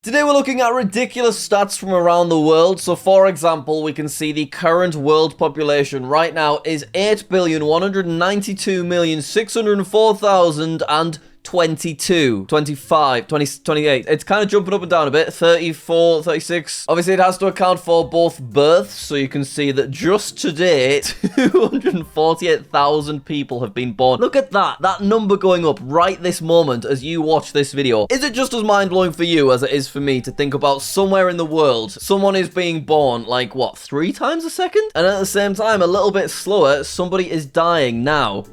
Today we're looking at ridiculous stats from around the world. So for example, we can see the current world population right now is 8,192,604,022, 25, 20, 28. It's kind of jumping up and down a bit. 34, 36. Obviously, it has to account for both births. So you can see that just today, 248,000 people have been born. Look at that. That number going up right this moment as you watch this video. Is it just as mind-blowing for you as it is for me to think about somewhere in the world, someone is being born like, what, 3 times a second? And at the same time, a little bit slower, somebody is dying now.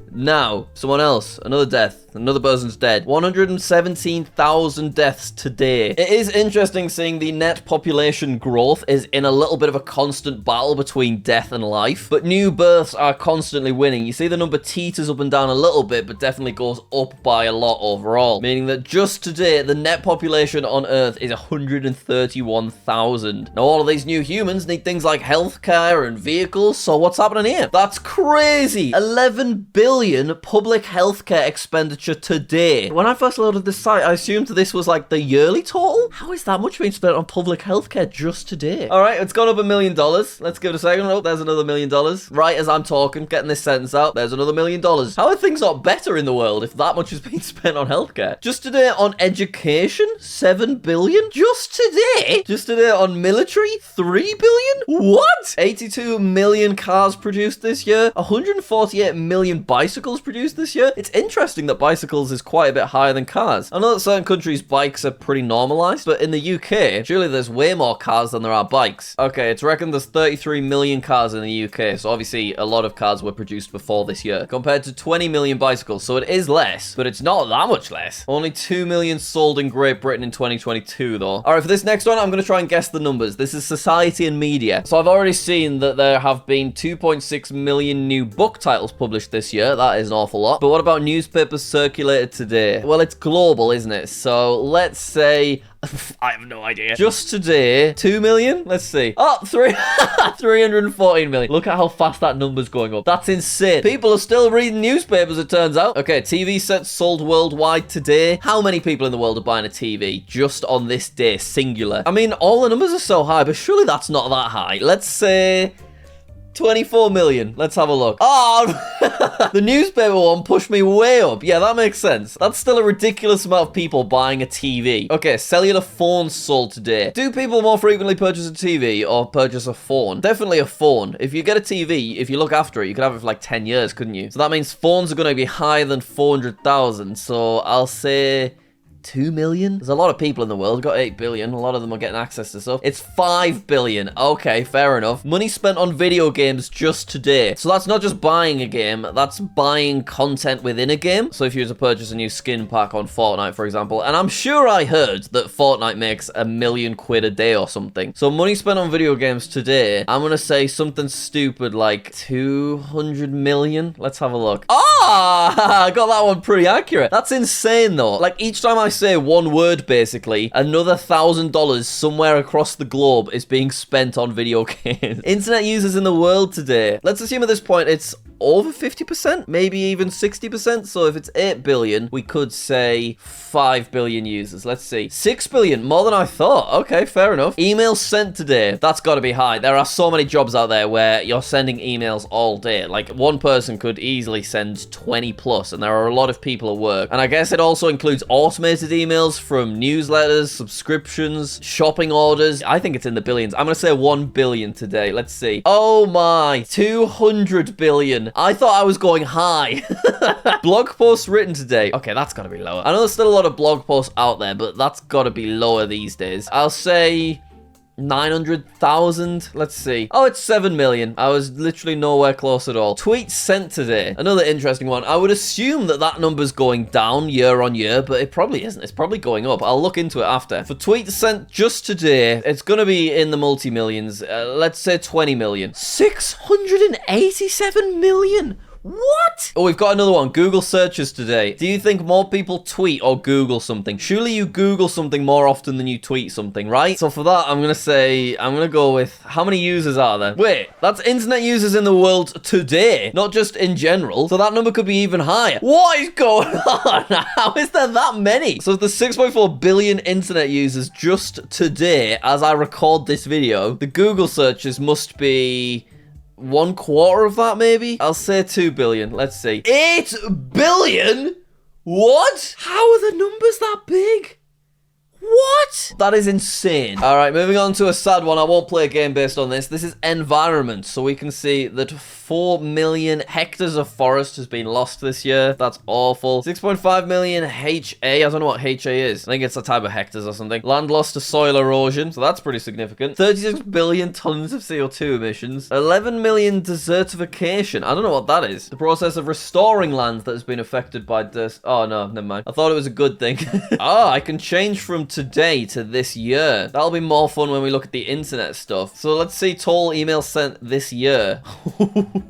Someone else. Another death. Another person's dead. 117,000 deaths today. It is interesting seeing the net population growth is in a little bit of a constant battle between death and life, but new births are constantly winning. You see the number teeters up and down a little bit, but definitely goes up by a lot overall, meaning that just today, the net population on Earth is 131,000. Now, all of these new humans need things like healthcare and vehicles, so what's happening here? That's crazy! 11 billion public healthcare expenditure today. When I first loaded this site, I assumed this was like the yearly total. How is that much being spent on public healthcare just today? All right, it's gone up $1 million. Let's give it a second. Oh, there's another $1 million. Right as I'm talking, getting this sentence out, there's another $1 million. How are things not better in the world if that much is being spent on healthcare? Just today on education, 7 billion. Just today on military, 3 billion. What? 82 million cars produced this year. 148 million bicycles produced this year. It's interesting that bicycles is quite a bit higher than cars. I know that certain countries' bikes are pretty normalized, but in the UK, surely there's way more cars than there are bikes. Okay, it's reckoned there's 33 million cars in the UK, so obviously a lot of cars were produced before this year, compared to 20 million bicycles, so it is less, but it's not that much less. Only 2 million sold in Great Britain in 2022, though. Alright, for this next one, I'm going to try and guess the numbers. This is society and media. So I've already seen that there have been 2.6 million new book titles published this year. That is an awful lot. But what about newspapers circulated today? Well, it's global, isn't it? So let's say... I have no idea. Just today, 2 million? Let's see. Oh, 314 million. Look at how fast that number's going up. That's insane. People are still reading newspapers, it turns out. Okay, TV sets sold worldwide today. How many people in the world are buying a TV just on this day, singular? I mean, all the numbers are so high, but surely that's not that high. Let's say... 24 million. Let's have a look. Oh, the newspaper one pushed me way up. Yeah, that makes sense. That's still a ridiculous amount of people buying a TV. Okay, cellular phones sold today. Do people more frequently purchase a TV or purchase a phone? Definitely a phone. If you get a TV, if you look after it, you could have it for like 10 years, couldn't you? So that means phones are going to be higher than 400,000. So I'll say... 2 million? There's a lot of people in the world. We've got 8 billion. A lot of them are getting access to stuff. It's 5 billion. Okay, fair enough. Money spent on video games just today. So that's not just buying a game. That's buying content within a game. So if you were to purchase a new skin pack on Fortnite, for example, and I'm sure I heard that Fortnite makes £1 million a day or something. So money spent on video games today, I'm going to say something stupid like 200 million. Let's have a look. Ah, I got that one pretty accurate. That's insane though. Like each time I say one word, basically, another $1,000 somewhere across the globe is being spent on video games. Internet users in the world today. Let's assume at this point it's over 50%, maybe even 60%. So if it's 8 billion, we could say 5 billion users. Let's see. 6 billion, more than I thought. Okay, fair enough. Emails sent today. That's got to be high. There are so many jobs out there where you're sending emails all day. Like one person could easily send 20 plus, and there are a lot of people at work. And I guess it also includes automated emails from newsletters, subscriptions, shopping orders. I think it's in the billions. I'm going to say 1 billion today. Let's see. Oh my, 200 billion. I thought I was going high. Blog posts written today. Okay, that's got to be lower. I know there's still a lot of blog posts out there, but that's got to be lower these days. I'll say 900,000. Let's see. Oh, it's 7 million. I was literally nowhere close at all. Tweets sent today. Another interesting one. I would assume that that number's going down year on year, but it probably isn't. It's probably going up. I'll look into it after. For tweets sent just today, it's going to be in the multi-millions. Let's say 20 million. 687 million. What? Oh, we've got another one. Google searches today. Do you think more people tweet or Google something? Surely you Google something more often than you tweet something, right? So for that, I'm going to go with how many users are there? Wait, that's internet users in the world today, not just in general. So that number could be even higher. What is going on? How is there that many? So the 6.4 billion internet users just today, as I record this video, the Google searches must be 1/4 of that, maybe? I'll say 2 billion. Let's see. 8 billion? What? How are the numbers that big? What? That is insane. All right, moving on to a sad one. I won't play a game based on this. This is environment. So we can see that 4 million hectares of forest has been lost this year. That's awful. 6.5 million HA. I don't know what HA is. I think it's a type of hectares or something. Land lost to soil erosion. So that's pretty significant. 36 billion tons of CO2 emissions. 11 million desertification. I don't know what that is. The process of restoring land that has been affected by this. Oh, no, never mind. I thought it was a good thing. Ah, I can change from today to this year. That'll be more fun when we look at the internet stuff. So let's see total emails sent this year.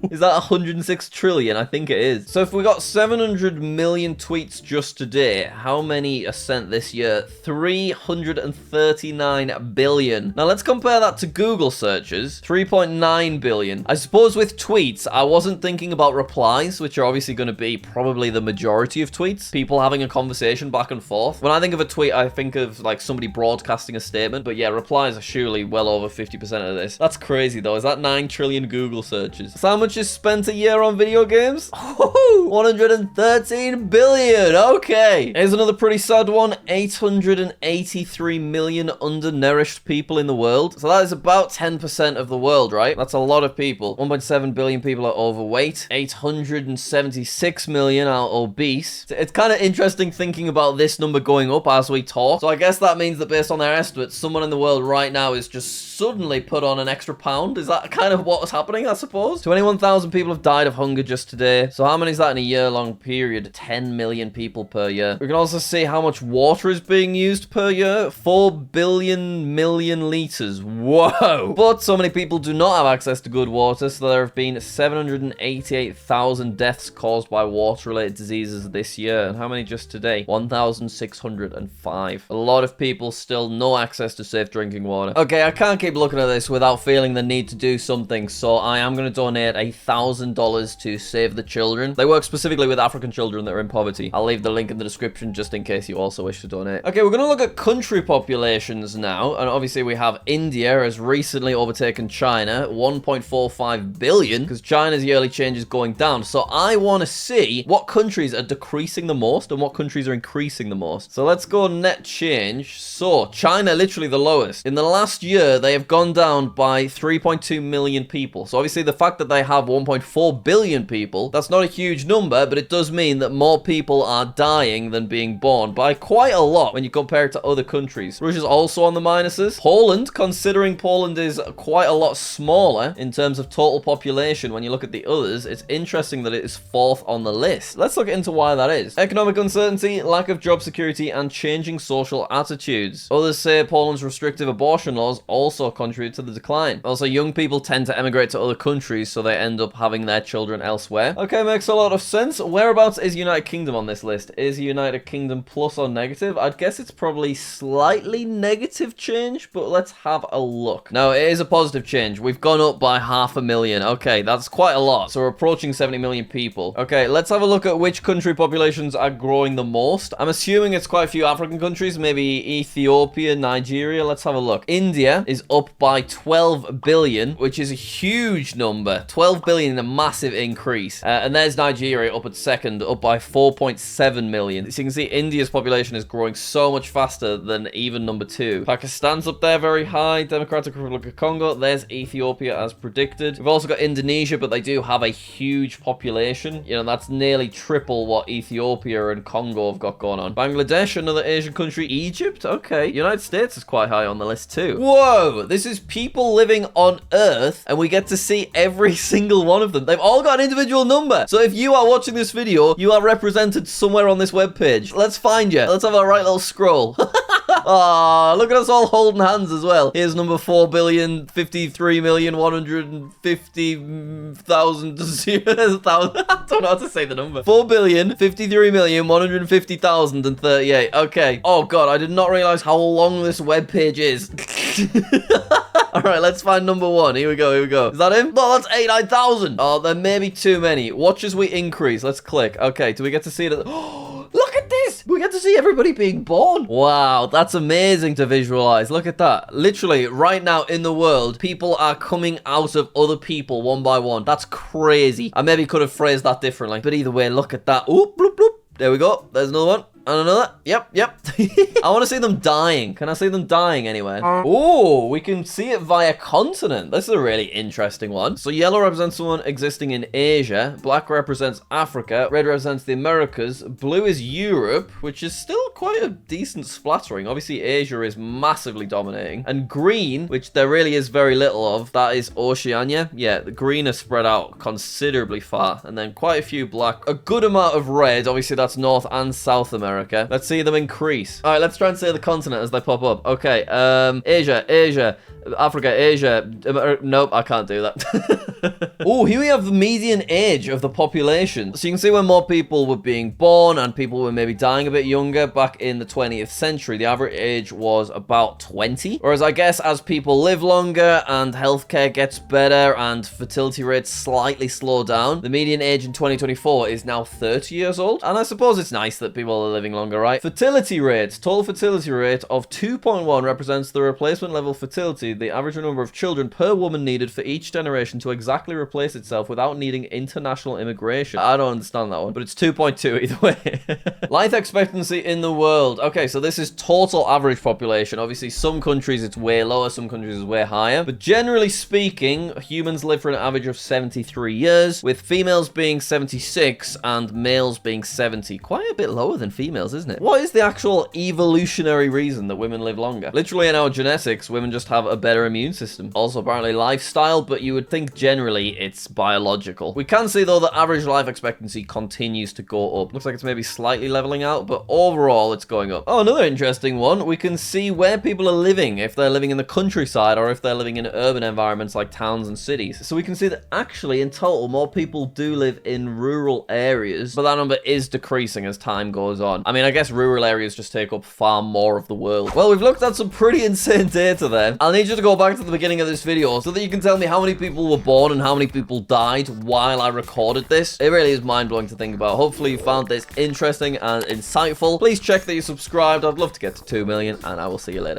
Is that 106 trillion? I think it is. So if we got 700 million tweets just today, how many are sent this year? 339 billion. Now let's compare that to Google searches. 3.9 billion. I suppose with tweets, I wasn't thinking about replies, which are obviously going to be probably the majority of tweets. People having a conversation back and forth. When I think of a tweet, I think of like somebody broadcasting a statement. But yeah, replies are surely well over 50% of this. That's crazy though. Is that 9 trillion Google searches? So how much is spent a year on video games? 113 billion. Okay. Here's another pretty sad one. 883 million undernourished people in the world. So that is about 10% of the world, right? That's a lot of people. 1.7 billion people are overweight. 876 million are obese. It's kind of interesting thinking about this number going up as we talk. So I guess that means that based on their estimates, someone in the world right now is just suddenly put on an extra pound. Is that kind of what's happening, I suppose? 21,000 people have died of hunger just today. So how many is that in a year-long period? 10 million people per year. We can also see how much water is being used per year. 4 billion million liters. Whoa! But so many people do not have access to good water, so there have been 788,000 deaths caused by water-related diseases this year. And how many just today? 1,605. A lot of people still no access to safe drinking water. Okay, I can't keep looking at this without feeling the need to do something, so I am going to donate $1,000 to Save the Children. They work specifically with African children that are in poverty. I'll leave the link in the description just in case you also wish to donate. Okay, we're going to look at country populations now, and obviously we have India has recently overtaken China, 1.45 billion, because China's yearly change is going down. So I want to see what countries are decreasing the most and what countries are increasing the most. So let's go net change. So China, literally the lowest. In the last year, they have gone down by 3.2 million people. So obviously the fact that they have 1.4 billion people, that's not a huge number, but it does mean that more people are dying than being born by quite a lot when you compare it to other countries. Russia's also on the minuses. Poland, considering Poland is quite a lot smaller in terms of total population when you look at the others, it's interesting that it is 4th on the list. Let's look into why that is. Economic uncertainty, lack of job security, and changing social attitudes. Others say Poland's restrictive abortion laws also contribute to the decline. Also, young people tend to emigrate to other countries, so they end up having their children elsewhere. Okay, makes a lot of sense. Whereabouts is United Kingdom on this list? Is United Kingdom plus or negative? I'd guess it's probably slightly negative change, but let's have a look. No, it is a positive change. We've gone up by 500,000. Okay, that's quite a lot. So we're approaching 70 million people. Okay, let's have a look at which country populations are growing the most. I'm assuming it's quite a few African countries, maybe Ethiopia, Nigeria. Let's have a look. India is up by 12 billion, which is a huge number. 12 billion, a massive increase. And there's Nigeria up at second, up by 4.7 million. So you can see India's population is growing so much faster than even number 2. Pakistan's up there very high. Democratic Republic of Congo. There's Ethiopia as predicted. We've also got Indonesia, but they do have a huge population. You know, that's nearly triple what Ethiopia and Congo have got going on. Bangladesh, another Asian country. Egypt, okay. United States is quite high on the list too. Whoa, this is people living on Earth, and we get to see every single one of them. They've all got an individual number. So if you are watching this video, you are represented somewhere on this webpage. Let's find you. Let's have a right little scroll. Oh, look at us all holding hands as well. Here's number 4,053,150,000. I don't know how to say the number. 4,053,150,038. Okay. Oh god, I did not realize how long this web page is. All right, let's find number 1. Here we go. Is that him? No, that's 89,000. Oh, there may be too many. Watch as we increase. Let's click. Okay, do we get to see it? Look at this. We get to see everybody being born. Wow, that's amazing to visualize. Look at that. Literally, right now in the world, people are coming out of other people one by one. That's crazy. I maybe could have phrased that differently, but either way, look at that. Oop, bloop, bloop. There we go. There's another one. And another. Yep. I want to see them dying. Can I see them dying anywhere? Oh, we can see it via continent. This is a really interesting one. So yellow represents someone existing in Asia. Black represents Africa. Red represents the Americas. Blue is Europe, which is still quite a decent splattering. Obviously, Asia is massively dominating. And green, which there really is very little of, that is Oceania. Yeah, the green is spread out considerably far. And then quite a few black. A good amount of red. Obviously, that's North and South America. Let's see them increase. All right, let's try and say the continent as they pop up. Okay, Asia, Africa, Asia. Nope, I can't do that. Oh, here we have the median age of the population. So you can see when more people were being born and people were maybe dying a bit younger back in the 20th century. The average age was about 20. Whereas I guess as people live longer and healthcare gets better and fertility rates slightly slow down, the median age in 2024 is now 30 years old. And I suppose it's nice that people are living longer, right? Fertility rate. Total fertility rate of 2.1 represents the replacement level fertility, the average number of children per woman needed for each generation to exactly replace itself without needing international immigration. I don't understand that one, but it's 2.2 either way. Life expectancy in the world. Okay, so this is total average population. Obviously, some countries it's way lower, some countries it's way higher. But generally speaking, humans live for an average of 73 years, with females being 76 and males being 70. Quite a bit lower than females, isn't it? What is the actual evolutionary reason that women live longer? Literally in our genetics, women just have a better immune system. Also apparently lifestyle, but you would think generally it's biological. We can see though that average life expectancy continues to go up. Looks like it's maybe slightly leveling out, but overall it's going up. Oh, another interesting one. We can see where people are living, if they're living in the countryside or if they're living in urban environments like towns and cities. So we can see that actually in total more people do live in rural areas, but that number is decreasing as time goes on. I mean, I guess rural areas just take up far more of the world. Well, we've looked at some pretty insane data there. I'll need you to go back to the beginning of this video so that you can tell me how many people were born and how many people died while I recorded this. It really is mind-blowing to think about. Hopefully you found this interesting and insightful. Please check that you're subscribed. I'd love to get to 2 million, and I will see you later.